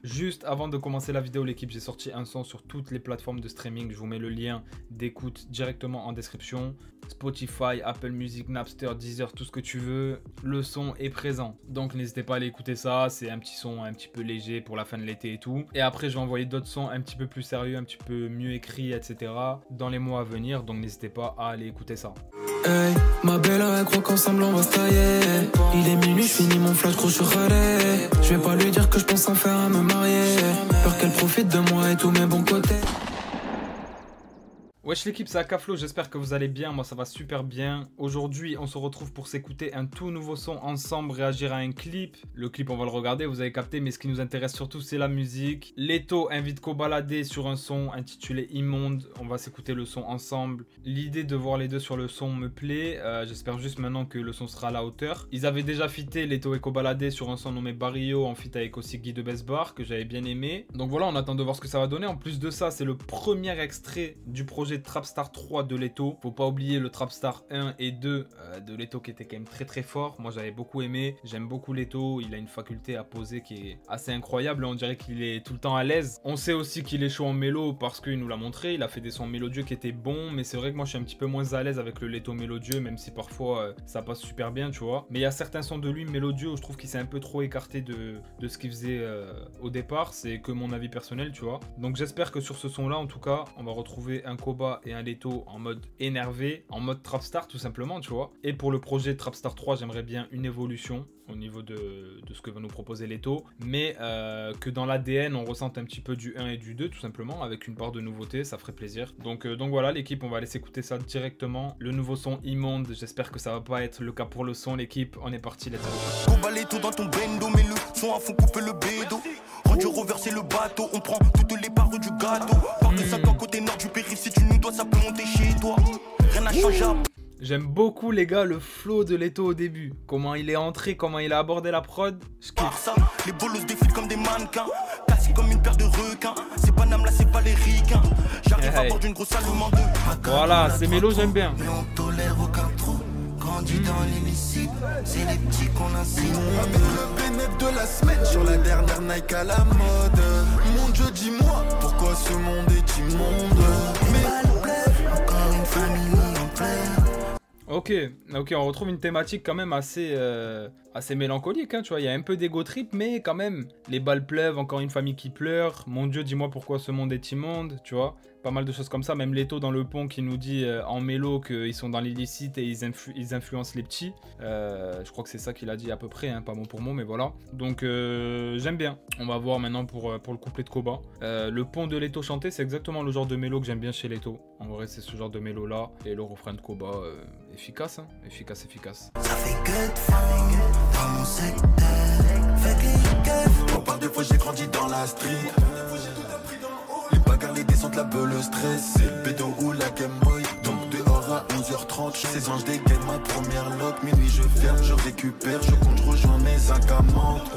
Juste avant de commencer la vidéo, l'équipe, j'ai sorti un son sur toutes les plateformes de streaming. Je vous mets le lien d'écoute directement en description. Spotify, Apple Music, Napster, Deezer, tout ce que tu veux. Le son est présent. Donc n'hésitez pas à aller écouter ça. C'est un petit son un petit peu léger pour la fin de l'été et tout. Et après, je vais envoyer d'autres sons un petit peu plus sérieux, un petit peu mieux écrits, etc. dans les mois à venir. Donc n'hésitez pas à aller écouter ça. Hey, ma belle, elle croit qu'ensemble on va se tailler. Il est minuit, je finis mon flash, gros, je suis râlé. Je vais pas lui dire que je pense en faire à me marier. Peur qu'elle profite de moi et tous mes bons côtés. Wesh l'équipe, c'est Akaflo, j'espère que vous allez bien, moi ça va super bien. Aujourd'hui on se retrouve pour s'écouter un tout nouveau son ensemble, réagir à un clip. Le clip on va le regarder, vous avez capté, mais ce qui nous intéresse surtout c'est la musique. Leto invite Kobalade sur un son intitulé Immonde, on va s'écouter le son ensemble. L'idée de voir les deux sur le son me plaît, j'espère juste maintenant que le son sera à la hauteur. Ils avaient déjà featé Leto et Kobalade sur un son nommé Barrio, en feat avec aussi Guy de Besbar, que j'avais bien aimé. Donc voilà, on attend de voir ce que ça va donner. En plus de ça, c'est le premier extrait du projet Trapstar 3 de Leto. Faut pas oublier le Trapstar 1 et 2 de Leto qui était quand même très fort. Moi j'avais beaucoup aimé, j'aime beaucoup Leto, il a une faculté à poser qui est assez incroyable, on dirait qu'il est tout le temps à l'aise. On sait aussi qu'il est chaud en mélo parce qu'il nous l'a montré, il a fait des sons mélodieux qui étaient bons, mais c'est vrai que moi je suis un petit peu moins à l'aise avec le Leto mélodieux, même si parfois ça passe super bien, tu vois. Mais il y a certains sons de lui mélodieux où je trouve qu'il s'est un peu trop écarté de ce qu'il faisait au départ, c'est que mon avis personnel, tu vois. Donc j'espère que sur ce son là en tout cas, on va retrouver un Koba et un Leto en mode énervé, en mode Trapstar tout simplement, tu vois. Et pour le projet Trapstar 3, j'aimerais bien une évolution au niveau de ce que va nous proposer Leto, mais que dans l'ADN on ressente un petit peu du 1 et du 2 tout simplement, avec une part de nouveauté, ça ferait plaisir. Donc voilà l'équipe, on va laisser écouter ça directement. Le nouveau son Immonde, j'espère que ça va pas être le cas pour le son l'équipe, on est parti, let's go. Comballer tout dans ton bendo, mais le son à fond couper le bédo. Rendu reverser le bateau, on prend toutes les parts du gâteau. Part de 5 ans côté nord du périph', si tu nous dois ça peut monter chez toi. Rien n'a changé. J'aime beaucoup les gars le flow de Leto au début. Comment il est entré, comment il a abordé la prod. Je kiffe ça. Les bolos défilent comme des mannequins. Cassés comme une paire de requins. C'est pas Nam là, c'est pas les ricains. J'arrive à bord d'une grosse allemande. Voilà, ces mélos j'aime bien. Mais on tolère aucun trou. Grandi dans l'illicite, c'est les petits qu'on incite. Avec le bénéfice de la semaine sur la dernière Nike à la mode. Mon Dieu, dis-moi, pourquoi ce monde est immonde? Mais encore une famille en pleurs. Ok, on retrouve une thématique quand même assez mélancolique, hein, tu vois, il y a un peu d'ego trip, mais quand même, les balles pleuvent, encore une famille qui pleure, mon Dieu, dis-moi pourquoi ce monde est immonde, tu vois, pas mal de choses comme ça, même Leto dans le pont qui nous dit en mélo qu'ils sont dans l'illicite et ils influencent les petits, je crois que c'est ça qu'il a dit à peu près, hein, pas mot pour mot, mais voilà, donc j'aime bien, on va voir maintenant pour le couplet de Koba. Le pont de Leto chanté, c'est exactement le genre de mélo que j'aime bien chez Leto, en vrai c'est ce genre de mélo là, et le refrain de Koba, efficace, hein, efficace. Ça fait que de fond dans mon secteur. Fait que les keufs. Pas de fois j'ai grandi dans la street. Les bagarres, les descentes, la beule, le stress. C'est le bédo ou la Game Boy. Donc dehors à 11h30. Ces anges dégainent ma première lock. Minuit je ferme, je récupère. Je compte, je rejoins mes incamantes.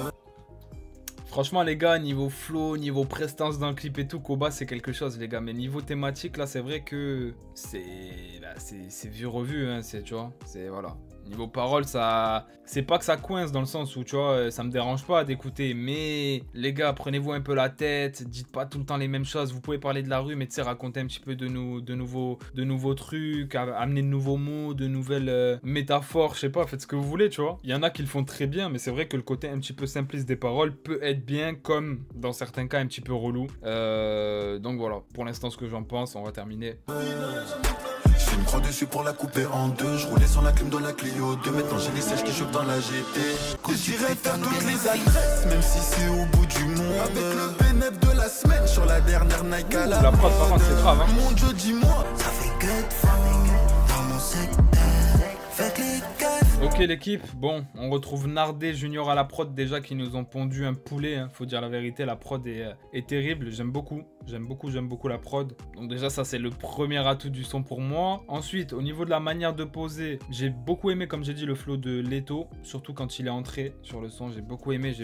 Franchement les gars, niveau flow, niveau prestance dans le clip et tout, Koba c'est quelque chose les gars. Mais niveau thématique là c'est vrai que c'est vieux revu, hein, tu vois, c'est voilà. Niveau parole, ça, c'est pas que ça coince dans le sens où, tu vois, ça me dérange pas d'écouter. Mais les gars, prenez-vous un peu la tête, dites pas tout le temps les mêmes choses. Vous pouvez parler de la rue, mais tu sais, raconter un petit peu de nouveaux trucs, amener de nouveaux mots, de nouvelles métaphores, je sais pas, faites ce que vous voulez, tu vois. Il y en a qui le font très bien, mais c'est vrai que le côté un petit peu simpliste des paroles peut être bien, comme dans certains cas un petit peu relou. Donc voilà, pour l'instant, ce que j'en pense, on va terminer. J'ai une croix dessus pour la couper en deux. Je roulais sans la clim dans la Clio 2. Maintenant j'ai les sèches qui chauffent dans la GT. Je dirais faire toutes les adresses, même si c'est au bout du monde. Avec le bénéfice de la semaine sur la dernière Nike à la prod par contre c'est grave, hein. Mon Dieu, dis-moi, ça fait que de fond dans mon secteur. Faites les keufs. Ok l'équipe, bon, on retrouve Nardé Junior à la prod déjà qui nous ont pondu un poulet, hein. Faut dire la vérité, la prod est terrible, j'aime beaucoup la prod. Donc déjà ça c'est le premier atout du son pour moi. Ensuite au niveau de la manière de poser, j'ai beaucoup aimé comme j'ai dit le flow de Leto, surtout quand il est entré sur le son, j'ai beaucoup aimé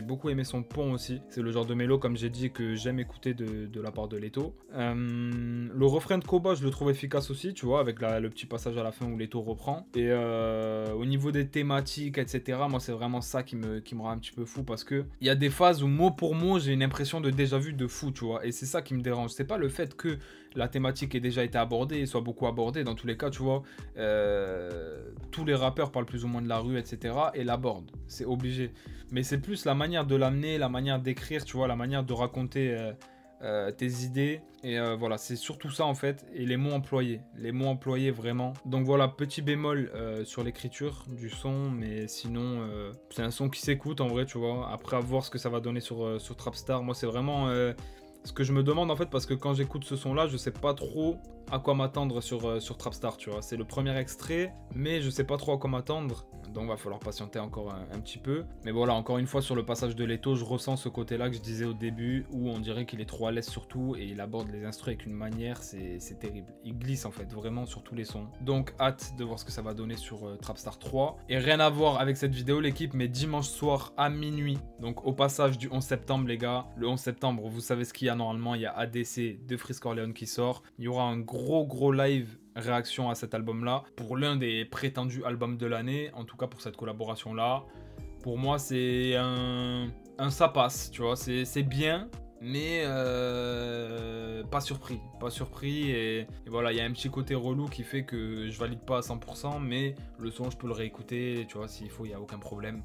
son pont aussi. C'est le genre de mélo comme j'ai dit que j'aime écouter de la part de Leto. Le refrain de Koba je le trouve efficace aussi, tu vois, avec le petit passage à la fin où Leto reprend. Et au niveau des thèmes thématique, etc. Moi, c'est vraiment ça qui me rend un petit peu fou parce que il y a des phases où mot pour mot, j'ai une impression de déjà vu de fou, tu vois. Et c'est ça qui me dérange. C'est pas le fait que la thématique ait déjà été abordée et soit beaucoup abordée. Dans tous les cas, tu vois, tous les rappeurs parlent plus ou moins de la rue, etc. et l'abordent. C'est obligé. Mais c'est plus la manière de l'amener, la manière d'écrire, tu vois, la manière de raconter tes idées. Et voilà, c'est surtout ça en fait. Et les mots employés vraiment. Donc voilà, petit bémol sur l'écriture du son. Mais sinon, c'est un son qui s'écoute en vrai, tu vois. Après, à voir ce que ça va donner sur Trapstar. Moi, c'est vraiment ce que je me demande en fait, parce que quand j'écoute ce son là, je sais pas trop à quoi m'attendre sur Trapstar, tu vois. C'est le premier extrait, mais je sais pas trop à quoi m'attendre. Donc va falloir patienter encore un petit peu. Mais voilà, encore une fois, sur le passage de Leto, je ressens ce côté-là que je disais au début, où on dirait qu'il est trop à l'aise surtout, et il aborde les instruments avec une manière, c'est terrible. Il glisse en fait, vraiment sur tous les sons. Donc hâte de voir ce que ça va donner sur Trapstar 3. Et rien à voir avec cette vidéo, l'équipe, mais dimanche soir à minuit, donc au passage du 11 septembre, les gars. Le 11 septembre, vous savez ce qu'il y a normalement, il y a ADC de Freeze Corleone qui sort. Il y aura un gros live réaction à cet album là pour l'un des prétendus albums de l'année, en tout cas pour cette collaboration là. Pour moi c'est un ça passe, tu vois, c'est bien, mais pas surpris et voilà, il y a un petit côté relou qui fait que je valide pas à 100%, mais le son je peux le réécouter, tu vois, s'il faut, il n'y a aucun problème.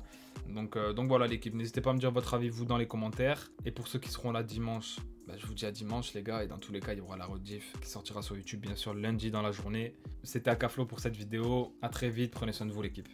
Donc voilà l'équipe, n'hésitez pas à me dire votre avis vous dans les commentaires, et pour ceux qui seront là dimanche, bah, je vous dis à dimanche les gars, et dans tous les cas il y aura la rediff qui sortira sur YouTube bien sûr lundi dans la journée. C'était Akaflo pour cette vidéo, à très vite, prenez soin de vous l'équipe.